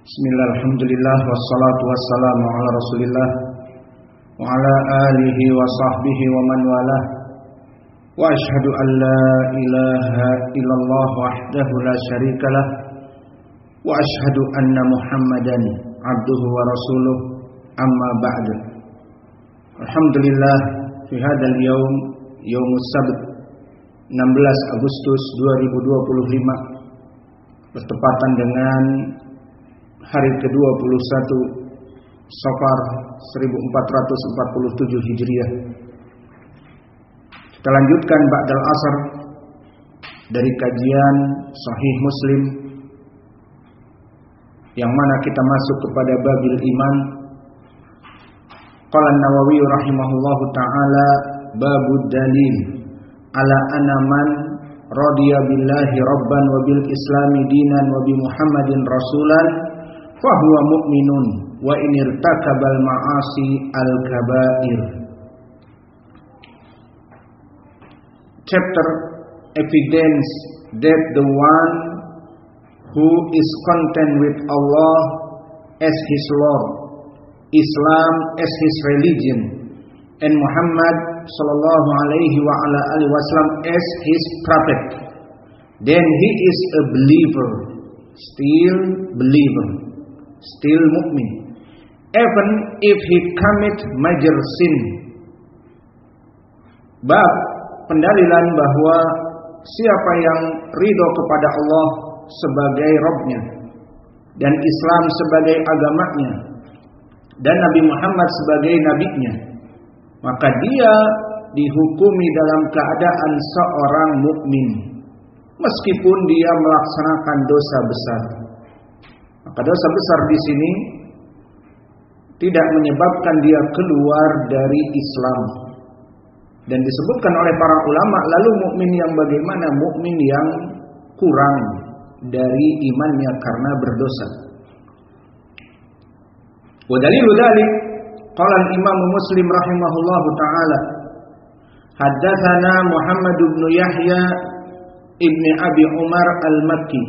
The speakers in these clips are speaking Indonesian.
Bismillah, alhamdulillah, wassalatu wassalamu ala rasulillah wa ala alihi wa sahbihi wa man walah. Wa ashhadu an la ilaha illallah wahdahu la syarikalah wa ashhadu anna muhammadan abduhu wa rasuluh, amma ba'du. Alhamdulillah, fi hadzal yaum, yaumus sabt, 16 Agustus 2025, bertepatan dengan hari ke-21 Safar 1447 Hijriah. Kita lanjutkan ba'dal asar dari kajian Sahih Muslim, yang mana kita masuk kepada babil iman. Qala An-Nawawi rahimahullahu taala, babud dalil ala anna man radiya billahi rabban wa bil islami dinan wa bi Muhammadin rasulan fahuwa mu'minun wa in irtakabal ma'asi al-kabair. Chapter evidence that the one who is content with Allah as his Lord, Islam as his religion, and Muhammad sallallahu alaihi wa ala alihi wasallam as his prophet, then he is a believer, still believer, still mu'min, even if he commit major sin. Bab pendalilan bahwa siapa yang ridho kepada Allah sebagai Rabbnya dan Islam sebagai agamanya dan Nabi Muhammad sebagai nabinya, maka dia dihukumi dalam keadaan seorang mukmin meskipun dia melaksanakan dosa besar. Maka dosa besar di sini tidak menyebabkan dia keluar dari Islam. Dan disebutkan oleh para ulama, lalu mukmin yang bagaimana? Mukmin yang kurang dari imannya karena berdosa. Wa dalilu dzalik qala al-Imam Muslim rahimahullahu taala, haddatsana Muhammad bin Yahya ibn Abi Umar al-Makki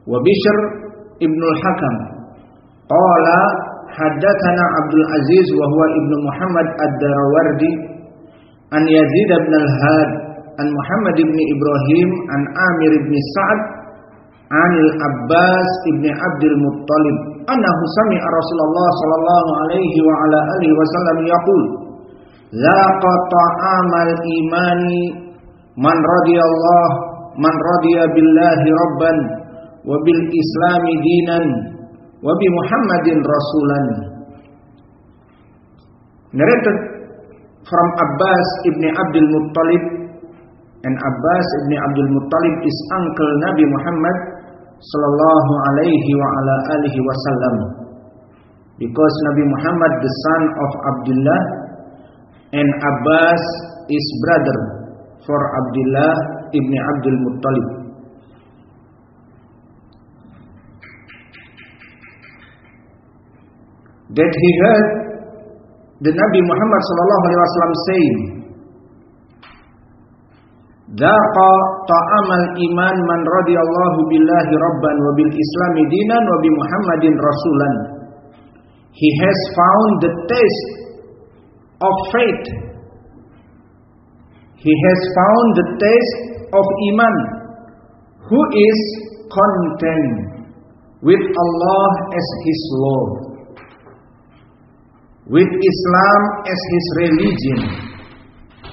wa Bishr ibn al-Hakam qala haddatsana Abdul Aziz wa huwa ibn Muhammad ad-Darawardi an Yazid ibn al-Had an Muhammad ibn Ibrahim an Amir ibn Sa'ad an al-Abbas ibn Abdul Muttalib annahu sami'a Rasulullah sallallahu alaihi wa ala alihi wasallam yaqul zaqa ta'amal imani man radiya billahi rabban wa bil islami dinan wa bi Muhammadin rasulan. Narrated from Abbas ibn Abdul Muttalib, and Abbas ibn Abdul Muttalib is uncle Nabi Muhammad sallallahu alaihi wa ala alihi wasallam, because Nabi Muhammad the son of Abdullah and Abbas is brother for Abdullah ibn Abdul Muttalib. That he heard the Nabi Muhammad sallallahu alaihi wasallam saying, "Dhaqa ta'amal iman man radiyallahu billahi rabban wa bil islami dinan wa bi Muhammadin rasulan." He has found the taste of faith. He has found the taste of iman, who is content with Allah as his Lord, with Islam as his religion,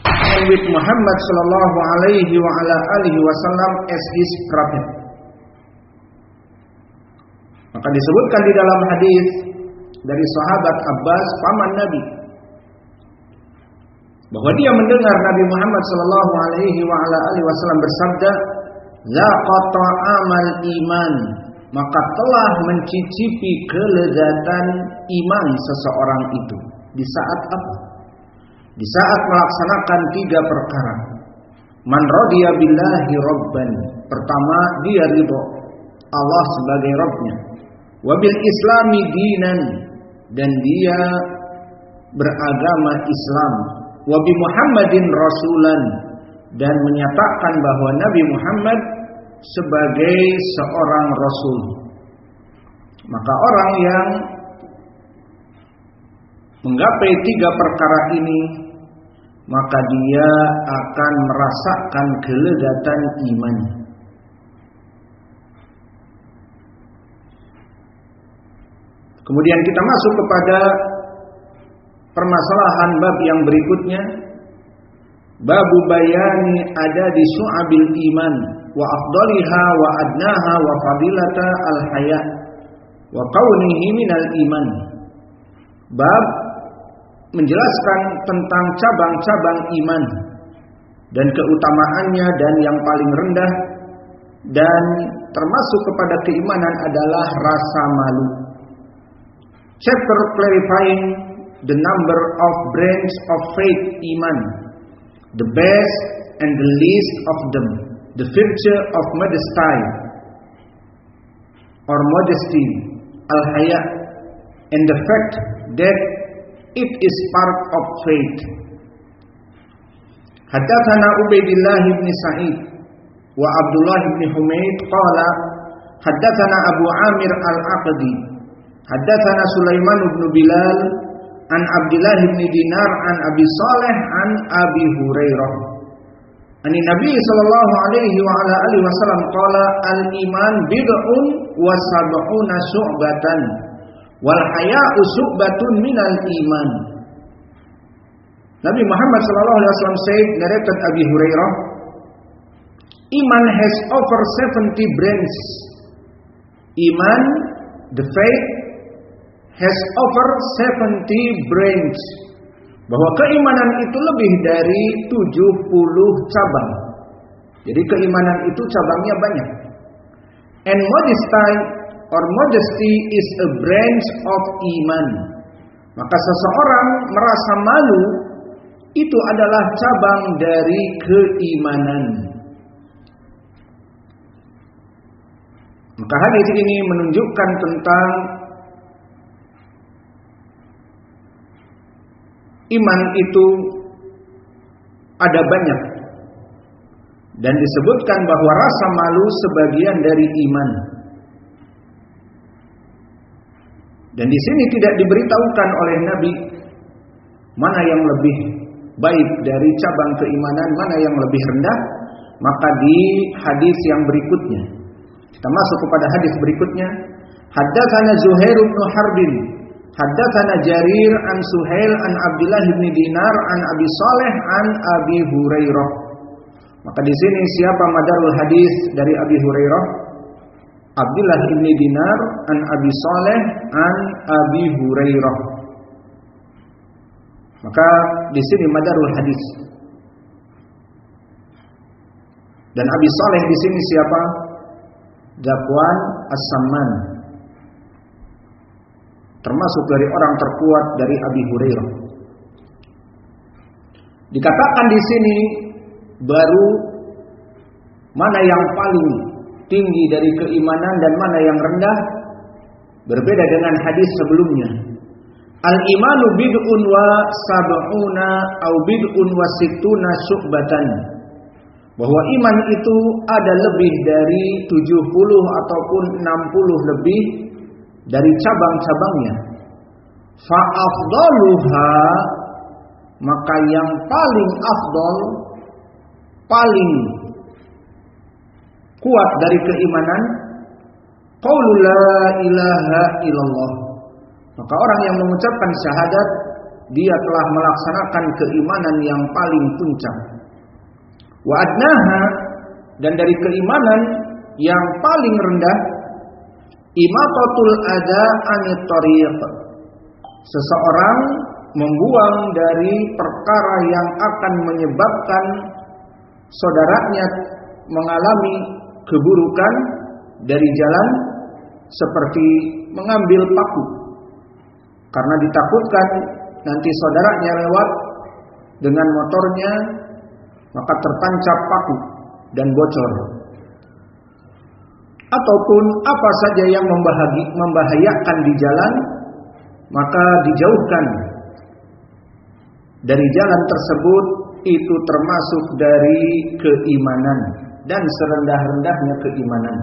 and with Muhammad sallallahu alaihi wa ala alihi wasallam as his prophet. Maka disebutkan di dalam hadis dari sahabat Abbas, paman Nabi, bahwa dia mendengar Nabi Muhammad sallallahu alaihi wa ala alihi wasallam bersabda, "Zaqa ta'amal iman," maka telah mencicipi kelezatan iman seseorang itu. Di saat apa? Di saat melaksanakan 3 perkara. Man radiya billahi rabban, pertama dia ridho Allah sebagai Rabbnya. Wa bil islami dinan, dan dia beragama Islam. Wa bi Muhammadin rasulan, dan menyatakan bahwa Nabi Muhammad sebagai seorang rasul. Maka orang yang menggapai 3 perkara ini, maka dia akan merasakan keledatan iman. Kemudian kita masuk kepada permasalahan bab yang berikutnya, babu bayani ada di syu'abil iman wa afdaliha wa adnaha wa fadilata al-haya wa kaunihi minal iman. Bab menjelaskan tentang cabang-cabang iman dan keutamaannya, dan yang paling rendah dan termasuk kepada keimanan adalah rasa malu. Chapter clarifying the number of branches of faith iman, the best and the least of them, the virtue of modesty or modesty, al-haya, and the fact that it is part of faith. Haddatsana Ubaidillah bin Sa'id wa Abdullah bin Humaid qala haddatsana Abu Amir al-Aqdi haddatsana Sulaiman bin Bilal an Abdullah bin Dinar an Abi Saleh an Abi Hurairah an Nabi sallallahu alaihi wa ala alihi wasallam qala al-iman bid'un wa sab'una syu'batan wal haya'u syu'batun minal iman. Nabi Muhammad sallallahu alaihi wasallam said, narrated Abi Hurairah, iman has over 70 branches. Iman, the faith, has over 70 branches. Bahwa keimanan itu lebih dari 70 cabang. Jadi keimanan itu cabangnya banyak. And modesty is a branch of iman. Maka seseorang merasa malu itu adalah cabang dari keimanan. Maka hadis ini menunjukkan tentang iman itu ada banyak, dan disebutkan bahwa rasa malu sebagian dari iman. Dan di sini tidak diberitahukan oleh Nabi mana yang lebih baik dari cabang keimanan, mana yang lebih rendah. Maka di hadis yang berikutnya, kita masuk kepada hadis berikutnya. Haddatsana Zuhair bin Harbin, haddatsana Jarir an Suhail an Abdullah bin Dinar an Abi Saleh an Abi Hurairah. Maka di sini siapa madarul hadis dari Abi Hurairah? Abdullah bin Dinar an Abi Saleh an Abi Hurairah. Maka di sini madarul hadis. Dan Abi Saleh di sini siapa? Zakwan As-Samman, termasuk dari orang terkuat dari Abi Hurairah. Dikatakan di sini baru mana yang paling tinggi dari keimanan dan mana yang rendah, berbeda dengan hadis sebelumnya. Al-imanu bid'un wa sab'una au bid'un wa sittuna syu'batan. Bahwa iman itu ada lebih dari 70 ataupun 60 lebih dari cabang-cabangnya. Fa afdaluha, maka yang paling afdal, paling kuat dari keimanan, qaulul la ilaha illallah. Maka orang yang mengucapkan syahadat, dia telah melaksanakan keimanan yang paling puncak. Wa adnaha, dan dari keimanan yang paling rendah, imatatul adza anit thariq. Seseorang membuang dari perkara yang akan menyebabkan saudaranya mengalami keburukan dari jalan, seperti mengambil paku, karena ditakutkan nanti saudaranya lewat dengan motornya, maka tertancap paku dan bocor. Ataupun apa saja yang membahayakan di jalan, maka dijauhkan dari jalan tersebut. Itu termasuk dari keimanan dan serendah-rendahnya keimanan.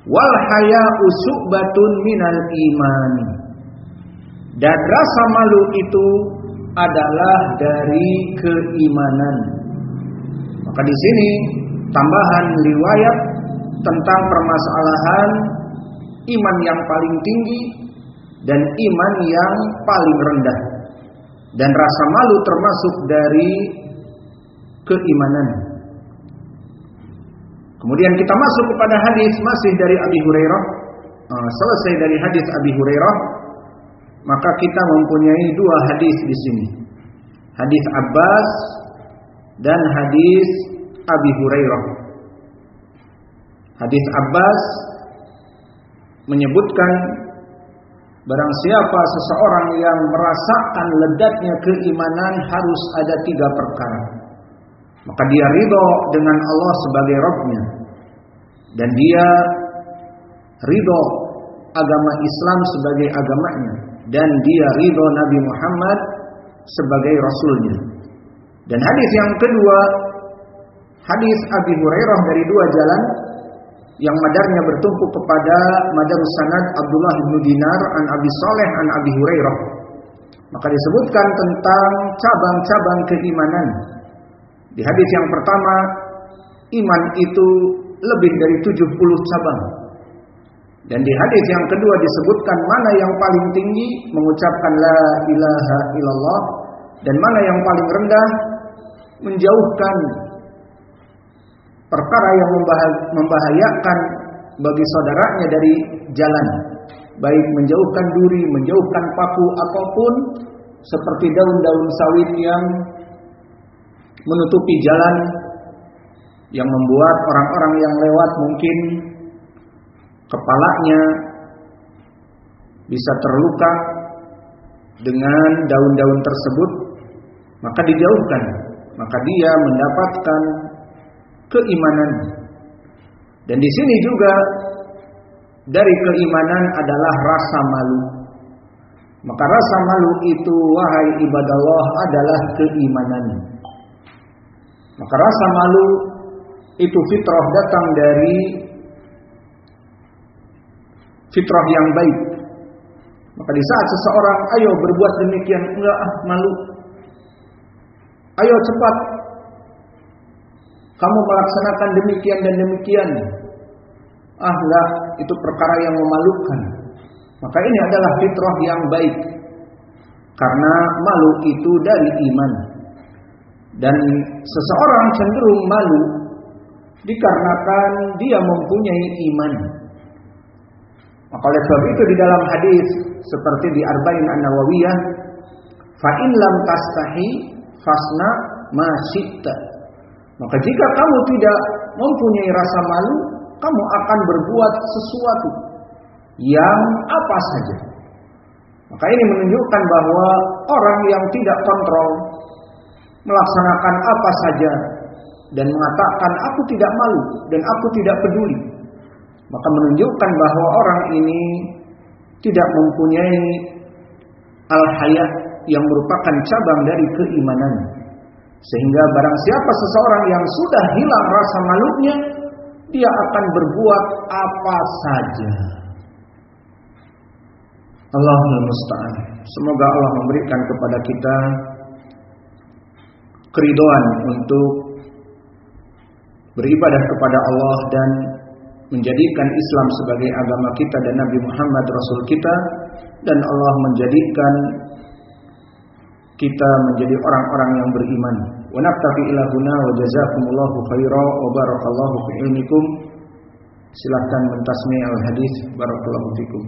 Wal haya'u syu'batun minal iman. Dan rasa malu itu adalah dari keimanan. Maka di sini tambahan riwayat tentang permasalahan iman yang paling tinggi dan iman yang paling rendah. Dan rasa malu termasuk dari keimanan. Kemudian kita masuk kepada hadis masih dari Abi Hurairah. Selesai dari hadis Abi Hurairah, maka kita mempunyai dua hadis di sini. Hadis Abbas dan hadis Abi Hurairah. Hadis Abbas menyebutkan barang siapa seseorang yang merasakan ledatnya keimanan harus ada 3 perkara. Maka dia ridho dengan Allah sebagai Rabb-Nya, dan dia ridho agama Islam sebagai agamanya, dan dia ridho Nabi Muhammad sebagai Rasulnya. Dan hadis yang kedua, hadis Abi Hurairah dari 2 jalan yang madarnya bertumpu kepada madarus sanad Abdullah bin Dinar an Abi Saleh an Abi Hurairah. Maka disebutkan tentang cabang-cabang keimanan. Di hadis yang pertama, iman itu lebih dari 70 cabang. Dan di hadis yang kedua disebutkan mana yang paling tinggi, mengucapkan la ilaha illallah, dan mana yang paling rendah, menjauhkan perkara yang membahayakan bagi saudaranya dari jalan, baik menjauhkan duri, menjauhkan paku, ataupun seperti daun-daun sawit yang menutupi jalan, yang membuat orang-orang yang lewat mungkin kepalanya bisa terluka dengan daun-daun tersebut, maka dijauhkan. Maka dia mendapatkan keimanan. Dan di sini juga dari keimanan adalah rasa malu. Maka rasa malu itu, wahai ibadallah, adalah keimanan. Maka rasa malu itu fitrah, datang dari fitrah yang baik. Maka di saat seseorang, ayo berbuat demikian, enggak, malu. Ayo cepat, kamu melaksanakan demikian dan demikian, enggak, itu perkara yang memalukan. Maka ini adalah fitrah yang baik, karena malu itu dari iman. Dan seseorang cenderung malu dikarenakan dia mempunyai iman. Maka oleh sebab itu di dalam hadis seperti di Arba'in An-Nawawiyah, fa in lam tastahi fasna ma syi'ta. Maka jika kamu tidak mempunyai rasa malu, kamu akan berbuat sesuatu yang apa saja. Maka ini menunjukkan bahwa orang yang tidak kontrol, melaksanakan apa saja dan mengatakan aku tidak malu dan aku tidak peduli, maka menunjukkan bahwa orang ini tidak mempunyai al-haya yang merupakan cabang dari keimanan. Sehingga barang siapa seseorang yang sudah hilang rasa malunya, dia akan berbuat apa saja. Allahul musta'an. Semoga Allah memberikan kepada kita keridhaan untuk beribadah kepada Allah dan menjadikan Islam sebagai agama kita dan Nabi Muhammad Rasul kita, dan Allah menjadikan kita menjadi orang-orang yang beriman. Wa naktafi ila huna wa jazakumullahu khairan wa barakallahu fi ilmikum. Silakan mentasmi al-hadis. Barakallahu fikum.